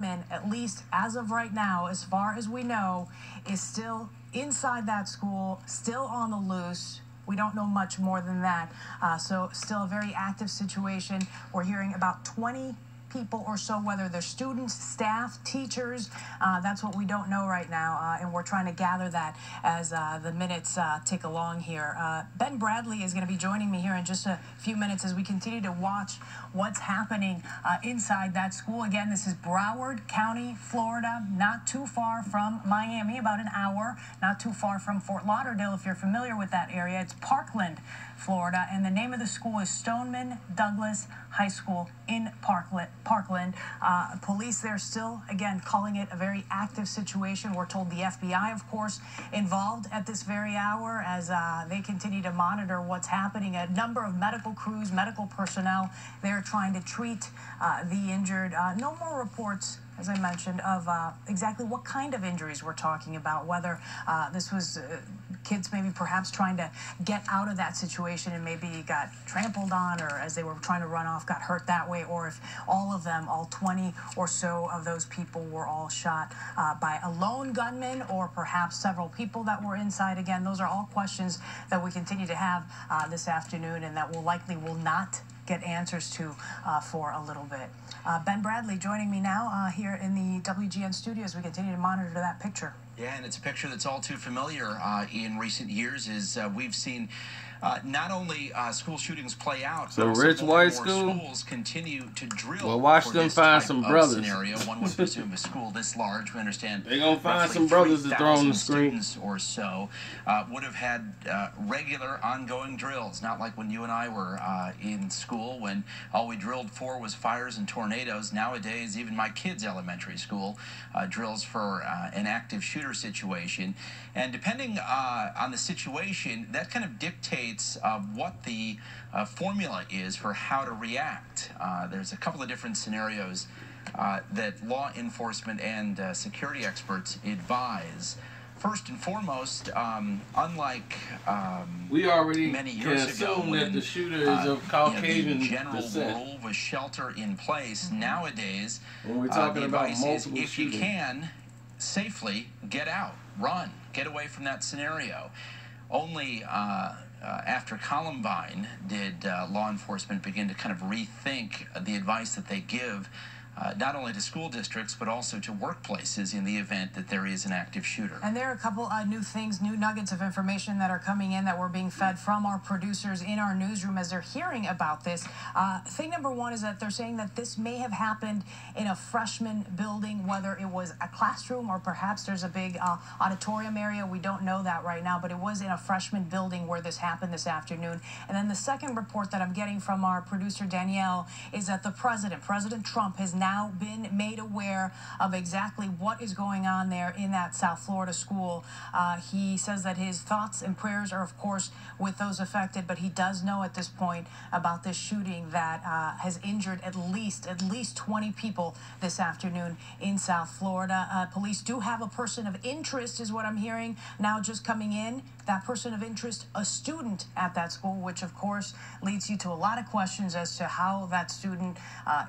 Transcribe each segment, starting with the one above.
gunman, at least as of right now, as far as we know, is still inside that school, still on the loose. We don't know much more than that. So still a very active situation. We're hearing about 20 people or so, whether they're students, staff, teachers. That's what we don't know right now, and we're trying to gather that as the minutes tick along here. Ben Bradley is going to be joining me here in just a few minutes as we continue to watch what's happening inside that school. Again, this is Broward County, Florida, not too far from Miami, about an hour, not too far from Fort Lauderdale, if you're familiar with that area. It's Parkland, Florida, and the name of the school is Stoneman Douglas High School in Parkland. Police there still, again, calling it a very active situation. We're told the FBI, of course, involved at this very hour as they continue to monitor what's happening. A number of medical crews, medical personnel, they're trying to treat the injured. No more reports, as I mentioned, of exactly what kind of injuries we're talking about, whether this was kids maybe perhaps trying to get out of that situation and maybe got trampled on, or as they were trying to run off got hurt that way, or if all of them, all 20 or so of those people were all shot by a lone gunman, or perhaps several people that were inside. Again, those are all questions that we continue to have this afternoon, and that will not get answers to for a little bit. Ben Bradley joining me now here in the WGN studios. We continue to monitor that picture. Yeah, and it's a picture that's all too familiar in recent years. We've seen not only school shootings play out, so but rich white school schools continue to drill. Well, watch them find some brothers. Scenario. One would presume a school this large, we understand, they're gonna find some brothers to throw on the screen. Or so would have had regular, ongoing drills, not like when you and I were in school, when all we drilled for was fires and tornadoes. Nowadays, even my kids' elementary school drills for an active shooter situation, and depending on the situation, that kind of dictates what the formula is for how to react. There's a couple of different scenarios that law enforcement and security experts advise. First and foremost, unlike we already many years ago, when the shooter is of Caucasian the general descent. rule was shelter in place. Nowadays, when we're talking the about advice multiple is, if shootings, you can safely get out, run, get away from that scenario. Only after Columbine did law enforcement begin to kind of rethink the advice that they give, not only to school districts, but also to workplaces in the event that there is an active shooter. And there are a couple new things, new nuggets of information that are coming in that we're being fed from our producers in our newsroom as they're hearing about this. Thing number one is that they're saying that this may have happened in a freshman building, whether it was a classroom or perhaps there's a big auditorium area. We don't know that right now, but it was in a freshman building where this happened this afternoon. And then the second report that I'm getting from our producer Danielle is that the President Trump, has now been made aware of exactly what is going on there in that South Florida school. He says that his thoughts and prayers are, of course, with those affected, but he does know at this point about this shooting that has injured at least 20 people this afternoon in South Florida. Police do have a person of interest, is what I'm hearing now just coming in. That person of interest, a student at that school, which of course leads you to a lot of questions as to how that student,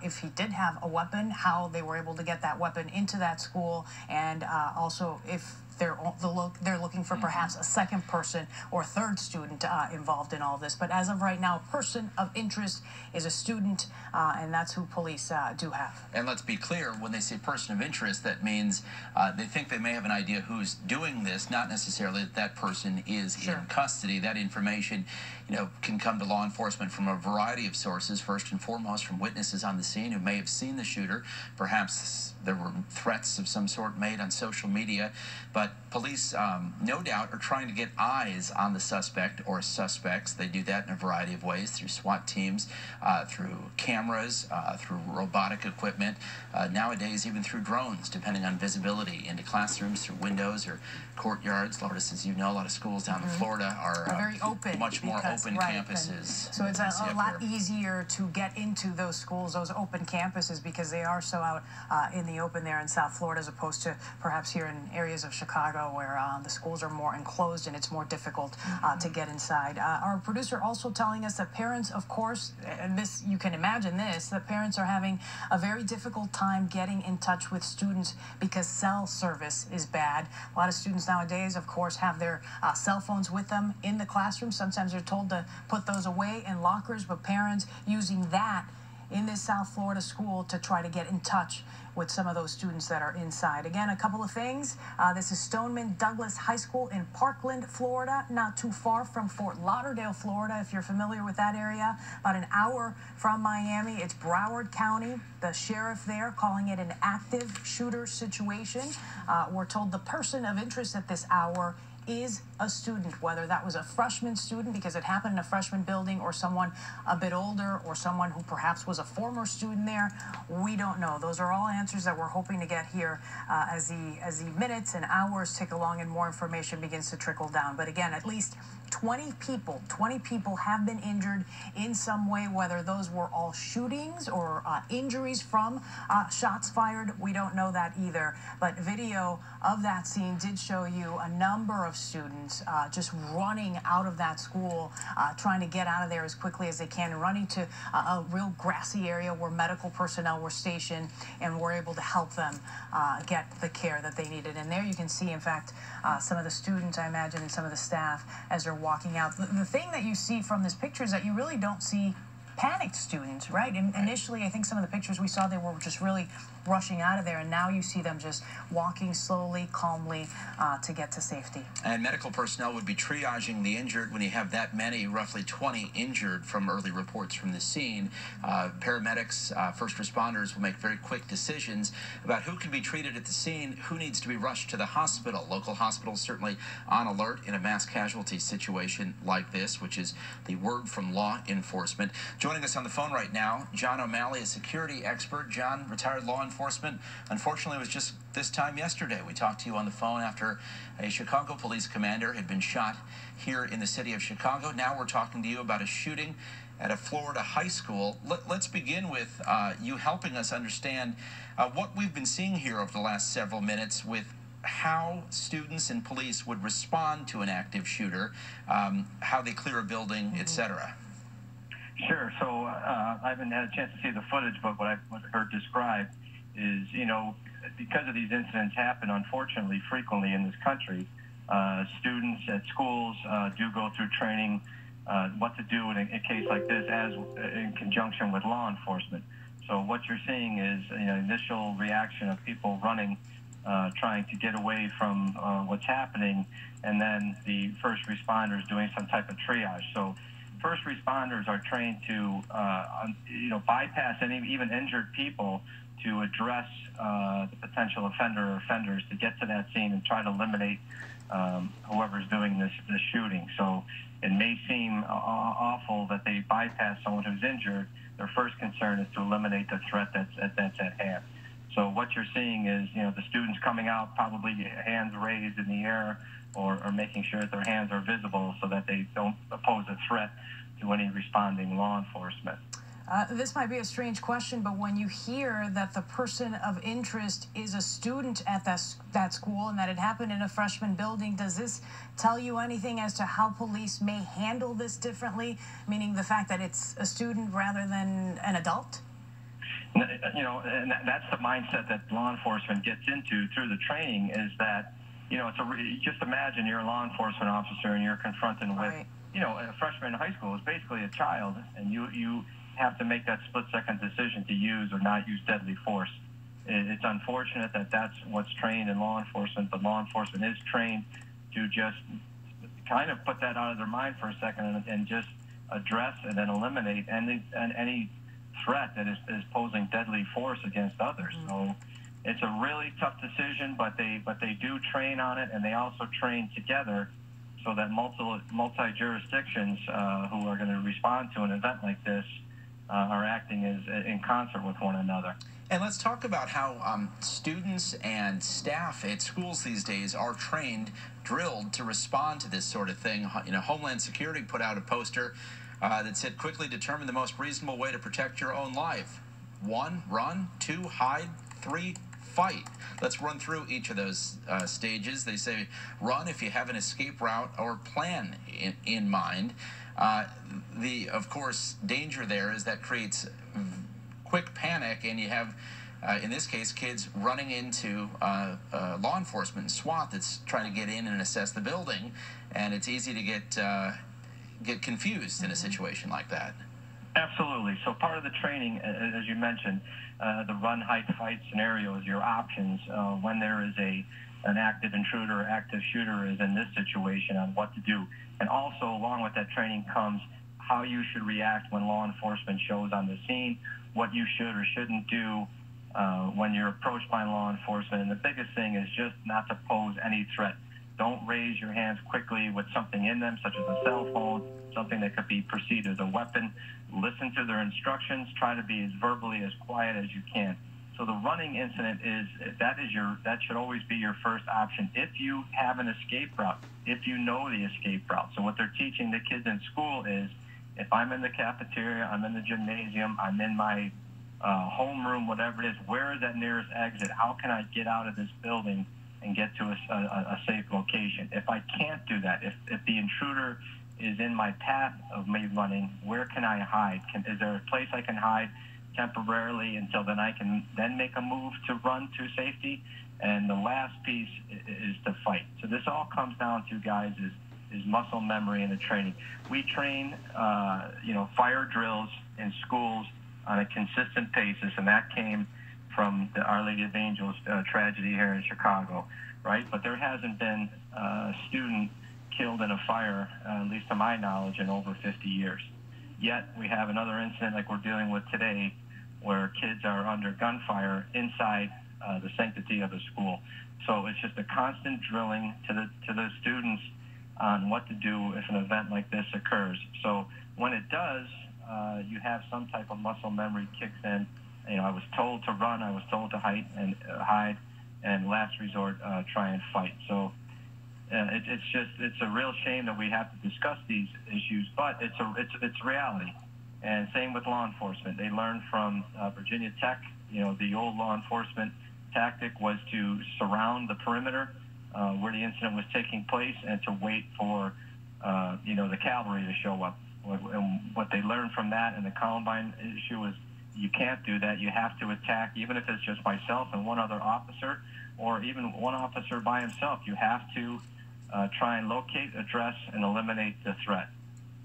if he did have a weapon, how they were able to get that weapon into that school, and also if they're looking for perhaps a second person or third student involved in all this. But as of right now, a person of interest is a student, and that's who police do have. And let's be clear, when they say person of interest, that means they think they may have an idea who's doing this, not necessarily that that person is in custody. That information, can come to law enforcement from a variety of sources. First and foremost, from witnesses on the scene who may have seen the shooter. Perhaps there were threats of some sort made on social media. But police, no doubt, are trying to get eyes on the suspect or suspects. They do that in a variety of ways, through SWAT teams, through cameras, through robotic equipment, nowadays even through drones, depending on visibility into classrooms, through windows or courtyards. Lourdes, as you know, a lot of schools down in Florida are very open, much more open campuses. So it's a lot easier to get into those schools, those open campuses, because they are so out in the open there in South Florida, as opposed to perhaps here in areas of Chicago where the schools are more enclosed and it's more difficult to get inside. Our producer also telling us that parents, of course, and this, you can imagine this, that parents are having a very difficult time getting in touch with students because cell service is bad. A lot of students nowadays, of course, have their cell phones with them in the classroom. Sometimes they're told to put those away in lockers, but parents using that in this South Florida school to try to get in touch with some of those students that are inside. Again, a couple of things. This is Stoneman Douglas High School in Parkland, Florida, not too far from Fort Lauderdale, Florida, if you're familiar with that area. About an hour from Miami. It's Broward County. The sheriff there calling it an active shooter situation. We're told the person of interest at this hour is a student, whether that was a freshman student because it happened in a freshman building, or someone a bit older, or someone who perhaps was a former student there. We don't know. Those are all answers that we're hoping to get here as the minutes and hours tick along and more information begins to trickle down. But again, at least 20 people have been injured in some way, whether those were all shootings or injuries from shots fired. We don't know that either. But video of that scene did show you a number of students just running out of that school, trying to get out of there as quickly as they can, and running to a real grassy area where medical personnel were stationed and were able to help them get the care that they needed. And there you can see, in fact, some of the students, I imagine, and some of the staff as they're walking out. The thing that you see from this picture is that you really don't see panicked students, right? Initially, I think some of the pictures we saw, they were just really rushing out of there, and now you see them just walking slowly, calmly to get to safety. And medical personnel would be triaging the injured when you have that many, roughly 20 injured from early reports from the scene. Paramedics, first responders will make very quick decisions about who can be treated at the scene, who needs to be rushed to the hospital. Local hospitals certainly on alert in a mass casualty situation like this, which is the word from law enforcement. Joining us on the phone right now, John O'Malley, a security expert. John, retired law enforcement. Unfortunately, it was just this time yesterday. We talked to you on the phone after a Chicago police commander had been shot here in the city of Chicago. Now we're talking to you about a shooting at a Florida high school. Let's begin with you helping us understand what we've been seeing here over the last several minutes with how students and police would respond to an active shooter, how they clear a building, etc. Sure. So I haven't had a chance to see the footage, but what I've heard described is, because of these incidents happen, unfortunately, frequently in this country, students at schools do go through training what to do in a case like this, as in conjunction with law enforcement. So what you're seeing is initial reaction of people running, trying to get away from what's happening, and then the first responders doing some type of triage. So first responders are trained to, bypass any even injured people to address the potential offender or offenders to get to that scene and try to eliminate whoever's doing this shooting. So it may seem awful that they bypass someone who's injured. Their first concern is to eliminate the threat that's at hand. So what you're seeing is, the students coming out, probably hands raised in the air, or making sure that their hands are visible so that they don't pose a threat to any responding law enforcement. This might be a strange question, but when you hear that the person of interest is a student at that school and that it happened in a freshman building, does this tell you anything as to how police may handle this differently, meaning the fact that it's a student rather than an adult? And that's the mindset that law enforcement gets into through the training, is that, just imagine you're a law enforcement officer and you're confronted with, a freshman in high school is basically a child, and you have to make that split-second decision to use or not use deadly force. It's unfortunate that that's what's trained in law enforcement, but law enforcement is trained to just kind of put that out of their mind for a second and just address and then eliminate any threat that is posing deadly force against others. So it's a really tough decision, but they do train on it, and they also train together so that multi-jurisdictions who are going to respond to an event like this are acting in concert with one another. And let's talk about how students and staff at schools these days are trained, drilled to respond to this sort of thing. Homeland Security put out a poster that said, quickly determine the most reasonable way to protect your own life. 1, run. 2, hide. 3, fight. Let's run through each of those stages. They say run if you have an escape route or plan in mind. Of course, danger there is that creates quick panic, and you have, in this case, kids running into law enforcement and SWAT that's trying to get in and assess the building, and it's easy to get confused in a situation like that. Absolutely. So part of the training, as you mentioned, the run, hide, fight scenario is your options when there is an active intruder or active shooter is in this situation on what to do. And also, along with that training comes how you should react when law enforcement shows on the scene, what you should or shouldn't do when you're approached by law enforcement. And the biggest thing is just not to pose any threat. Don't raise your hands quickly with something in them, such as a cell phone, something that could be perceived as a weapon. Listen to their instructions. Try to be as verbally as quiet as you can. So the running incident that should always be your first option. If you have an escape route, if you know the escape route. So what they're teaching the kids in school is, if I'm in the cafeteria, I'm in the gymnasium, I'm in my homeroom, whatever it is, where is that nearest exit? How can I get out of this building and get to a safe location? If I can't do that, if the intruder is in my path of me running, where can I hide? Is there a place I can hide temporarily until then I can then make a move to run to safety? And the last piece is to fight. So this all comes down to, guys, is muscle memory and the training. We train, fire drills in schools on a consistent basis, and that came from the Our Lady of Angels tragedy here in Chicago, right? But there hasn't been a student killed in a fire, at least to my knowledge, in over 50 years. Yet we have another incident like we're dealing with today, where kids are under gunfire inside the sanctity of the school. So it's just a constant drilling to the students on what to do if an event like this occurs. So when it does, you have some type of muscle memory kicks in. I was told to run, I was told to hide, and last resort, try and fight. So it's a real shame that we have to discuss these issues, but it's reality. And same with law enforcement. They learned from Virginia Tech. The old law enforcement tactic was to surround the perimeter where the incident was taking place and to wait for the cavalry to show up. And what they learned from that and the Columbine issue is you can't do that. You have to attack, even if it's just myself and one other officer, or even one officer by himself. You have to try and locate, address, and eliminate the threat.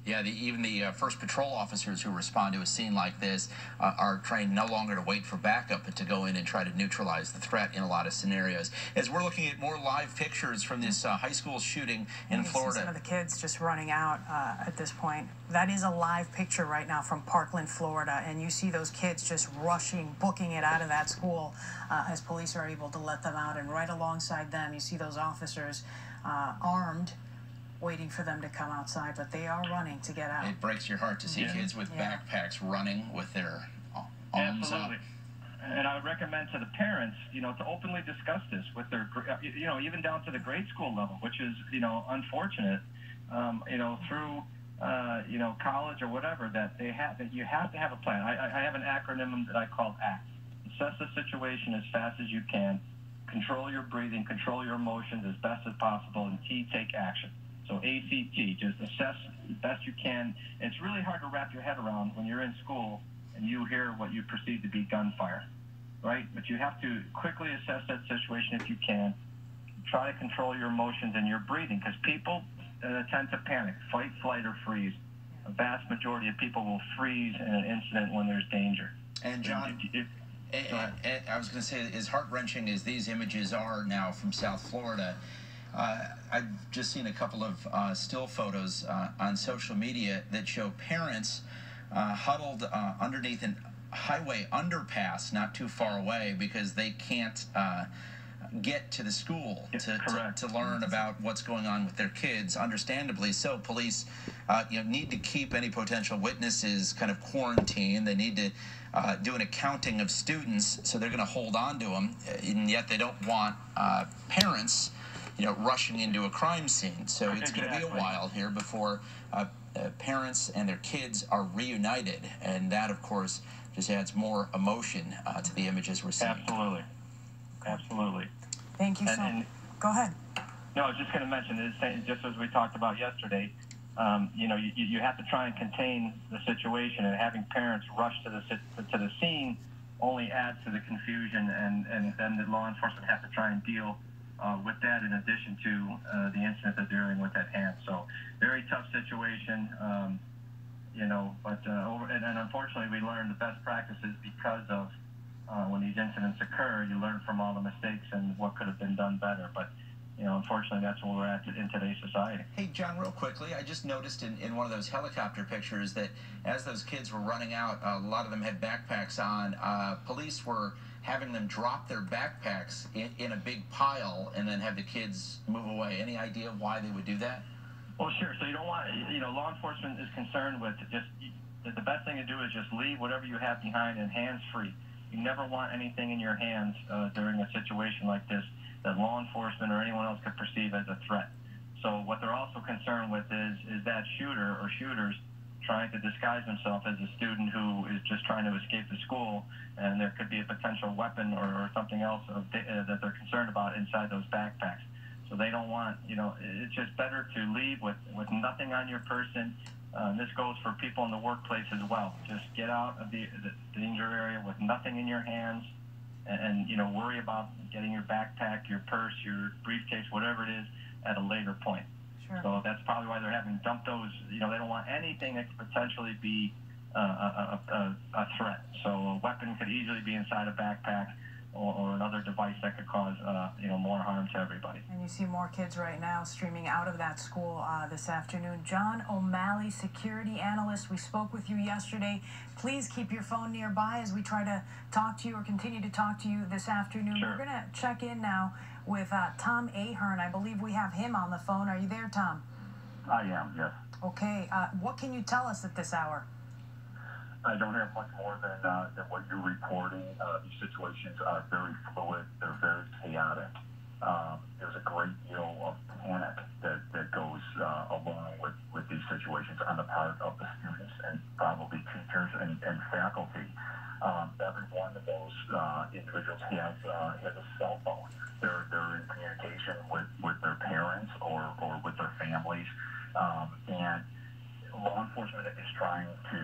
Yeah, even the first patrol officers who respond to a scene like this are trained no longer to wait for backup, but to go in and try to neutralize the threat in a lot of scenarios. As we're looking at more live pictures from this high school shooting in Florida. Some of the kids just running out at this point. That is a live picture right now from Parkland, Florida, and you see those kids just rushing, booking it out of that school as police are able to let them out. And right alongside them, you see those officers armed, waiting for them to come outside, but they are running to get out. It breaks your heart to see kids with backpacks running with their arms up. And I would recommend to the parents, to openly discuss this with their, even down to the grade school level, which is, unfortunate, through, college or whatever, that you have to have a plan. I have an acronym that I call ACT. Assess the situation as fast as you can, control your breathing, control your emotions as best as possible, and T, take action. So ACT, just assess the best you can. And it's really hard to wrap your head around when you're in school and you hear what you perceive to be gunfire, right? But you have to quickly assess that situation if you can. Try to control your emotions and your breathing, because people tend to panic, fight, flight, or freeze. A vast majority of people will freeze in an incident when there's danger. And John, I was going to say, as heart-wrenching as these images are now from South Florida, I've just seen a couple of still photos on social media that show parents huddled underneath a highway underpass not too far away because they can't get to the school to learn about what's going on with their kids. Understandably so, police need to keep any potential witnesses kind of quarantined. They need to do an accounting of students, so they're going to hold on to them, and yet they don't want parents rushing into a crime scene. So it's going to be a while here before parents and their kids are reunited, and that, of course, just adds more emotion to the images we're seeing. Absolutely. Thank you Go ahead. No, I was just going to mention this, just as we talked about yesterday. You have to try and contain the situation, and having parents rush to the scene only adds to the confusion, and then the law enforcement have to try and deal with that in addition to the incident that they're dealing with at hand. So very tough situation, but unfortunately we learned the best practices because of when these incidents occur, you learn from all the mistakes and what could have been done better. But unfortunately, that's where we're at in today's society. Hey, John, real quickly, I just noticed in one of those helicopter pictures that as those kids were running out, a lot of them had backpacks on. Police were having them drop their backpacks in a big pile and then have the kids move away. Any idea why they would do that? Well, sure. So you don't want, law enforcement is concerned with the best thing to do is just leave whatever you have behind and hands free. You never want anything in your hands during a situation like this that law enforcement or anyone else could perceive as a threat. So what they're also concerned with is that shooter or shooters trying to disguise themselves as a student who is just trying to escape the school, and there could be a potential weapon or something else that they're concerned about inside those backpacks. So they don't want, it's just better to leave with nothing on your person. This goes for people in the workplace as well. Just get out of the danger area with nothing in your hands, and worry about getting your backpack, your purse, your briefcase, whatever it is, at a later point. Sure. So that's probably why they're having dumped those. They don't want anything that could potentially be a threat. So a weapon could easily be inside a backpack, or another device that could cause more harm to everybody. And you see more kids right now streaming out of that school this afternoon. John O'Malley, security analyst, we spoke with you yesterday. Please keep your phone nearby as we try to talk to you or continue to talk to you this afternoon. Sure. We're going to check in now with Tom Ahern. I believe we have him on the phone. Are you there, Tom? I am, yes. Okay. What can you tell us at this hour? I don't have much more than what you're reporting. These situations are very fluid. They're very chaotic. There's a great deal of panic that goes along with these situations on the part of the students and probably teachers and faculty. Every one of those individuals has a cell phone. They're in communication with their parents or with their families. And law enforcement is trying to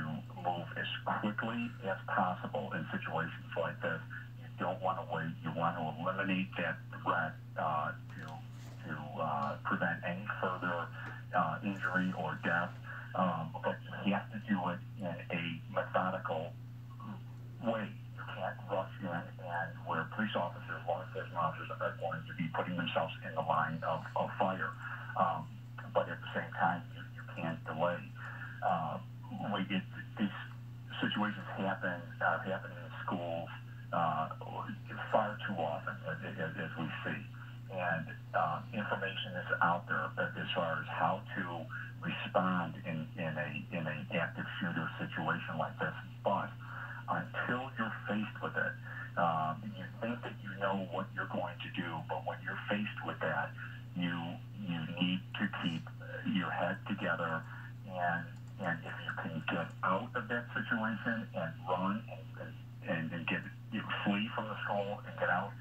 move as quickly as possible in situations like this. You don't want to wait. You want to eliminate that threat to prevent any further injury or death. But you have to do it in a methodical way. You can't rush in, and where police officers, law enforcement officers are going to be putting themselves in the line of fire. But at the same time, you can't delay. These situations are happening in schools far too often, as we see. And information is out there as far as how to respond in an active shooter situation like this. But until you're faced with it, you think that you know what you're going to do, but when you're faced with that, you need to keep your head together, and if you can get out of that situation and run and flee from the school and get out,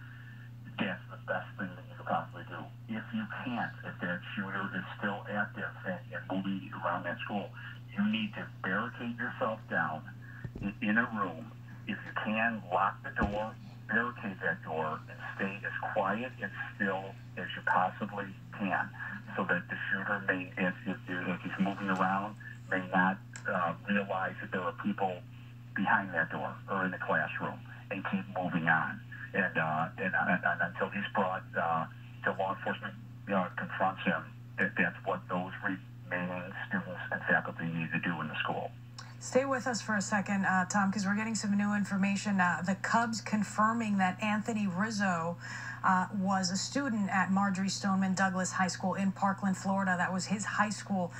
that's the best thing that you could possibly do. If you can't, if that shooter is still active and moving around that school, you need to barricade yourself down in a room. If you can, lock the door, barricade that door, and stay as quiet and still as you possibly can, so that the shooter may, if he's moving around, may not realize that there are people behind that door or in the classroom, and keep moving on. And until he's brought to law enforcement, confronts him, that's what those remaining students and faculty need to do in the school. Stay with us for a second, Tom, because we're getting some new information. The Cubs confirming that Anthony Rizzo was a student at Marjorie Stoneman Douglas High School in Parkland, Florida. That was his high school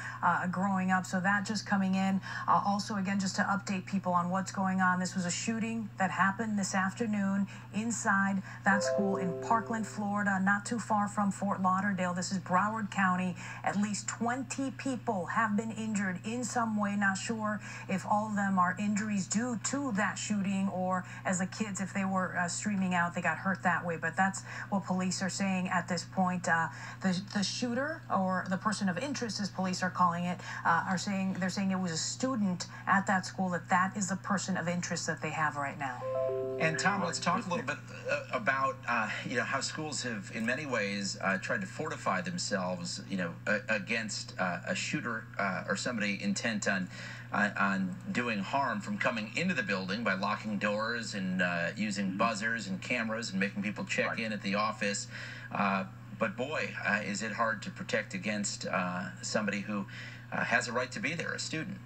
growing up. So that just coming in. Also, again, just to update people on what's going on. This was a shooting that happened this afternoon inside that school in Parkland, Florida, not too far from Fort Lauderdale. This is Broward County. At least 20 people have been injured in some way. Not sure if all of them are injuries due to that shooting, or as the kids, if they were streaming out, they got hurt that way. But that's what police are saying at this point. The shooter, or the person of interest, as police are calling it, they're saying it was a student at that school. That is the person of interest that they have right now. And Tom, let's talk a little bit about how schools have, in many ways, tried to fortify themselves, against a shooter or somebody intent on doing harm from coming into the building by locking doors and using buzzers and cameras and making people check in at the office. But boy, is it hard to protect against somebody who has a right to be there, a student.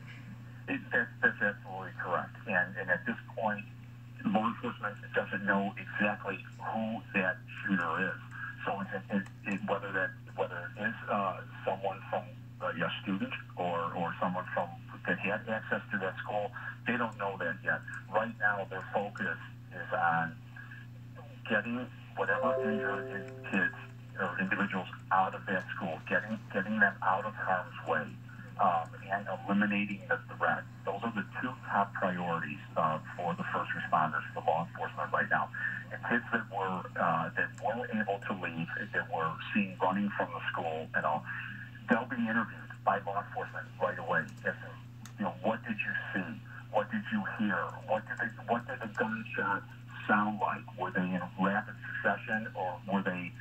That's absolutely correct. And at this point, law enforcement doesn't know exactly who that shooter is. So whether it is someone from a student or someone that had access to that school, they don't know that yet. Right now, their focus is on getting whatever injured kids or individuals out of that school, getting them out of harm's way, and eliminating the threat. Those are the two top priorities for the first responders, for law enforcement right now. And kids that weren't able to leave, that were seen running from the school, they'll be interviewed by law enforcement right away. What did you see? What did you hear? What did the gunshots sound like? Were they in rapid succession, or were they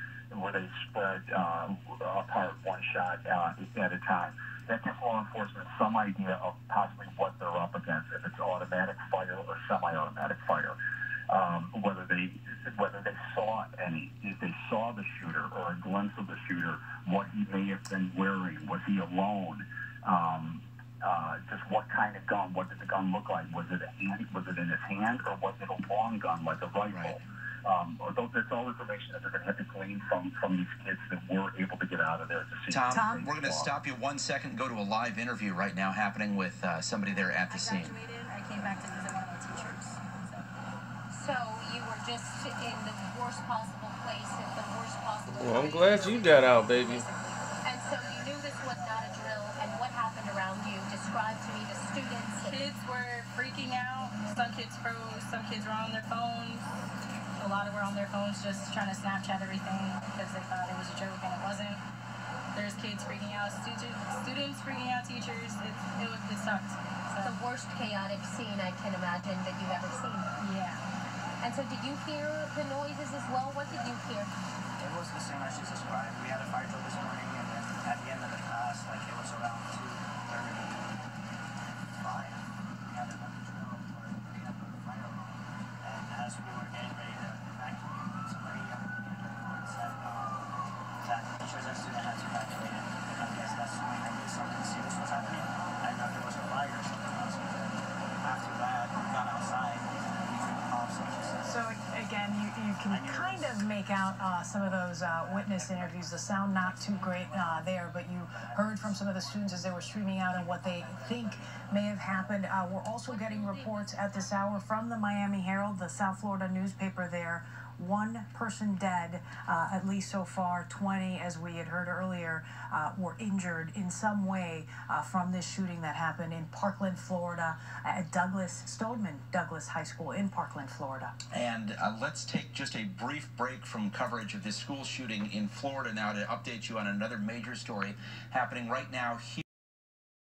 spread apart, one shot at a time? That gives law enforcement some idea of possibly what they're up against, if it's automatic fire or semi-automatic fire. Whether they saw if they saw the shooter or a glimpse of the shooter, what he may have been wearing, was he alone? Just what kind of gun? What did the gun look like? Was it in his hand, or was it a long gun like a rifle? Right. That's all information that they're going to have to glean from these kids that were able to get out of there to see. Tom, we're going to stop you 1 second and go to a live interview right now happening with somebody there at the scene. I graduated. I came back to visit one of my teachers. So you were just in the worst possible place at the worst possible time. Well, I'm glad you got out, baby. And so you knew this was not a drill, and what happened around you? Describe to me the students. Kids were freaking out. Some kids froze. Some kids were on their phones. A lot of were on their phones just trying to Snapchat everything because they thought it was a joke and it wasn't. There's kids freaking out, students freaking out, teachers. It sucked. So. The worst chaotic scene I can imagine that you've ever seen. Yeah. And so did you hear the noises as well? What did you hear? It was the same as you described. We had a fire drill this morning, and then at the end of the class, it was around 2:35. We had another drill where we had the fire alarm, and as we were getting ready to evacuate, somebody said that teachers and students had to evacuate, and I guess that's when I knew something serious was happening. I know there was a fire or something else. After that, we got outside, and we heard the pops. So again, you can kind of make out some of those witness interviews. The sound not too great there, but you heard from some of the students as they were streaming out and what they think may have happened. We're also getting reports at this hour from the Miami Herald, the South Florida newspaper there. 1 person dead, at least so far. 20, as we had heard earlier, were injured in some way from this shooting that happened in Parkland, Florida, at Stoneman Douglas High School in Parkland, Florida. And let's take just a brief break from coverage of this school shooting in Florida now to update you on another major story happening right now here.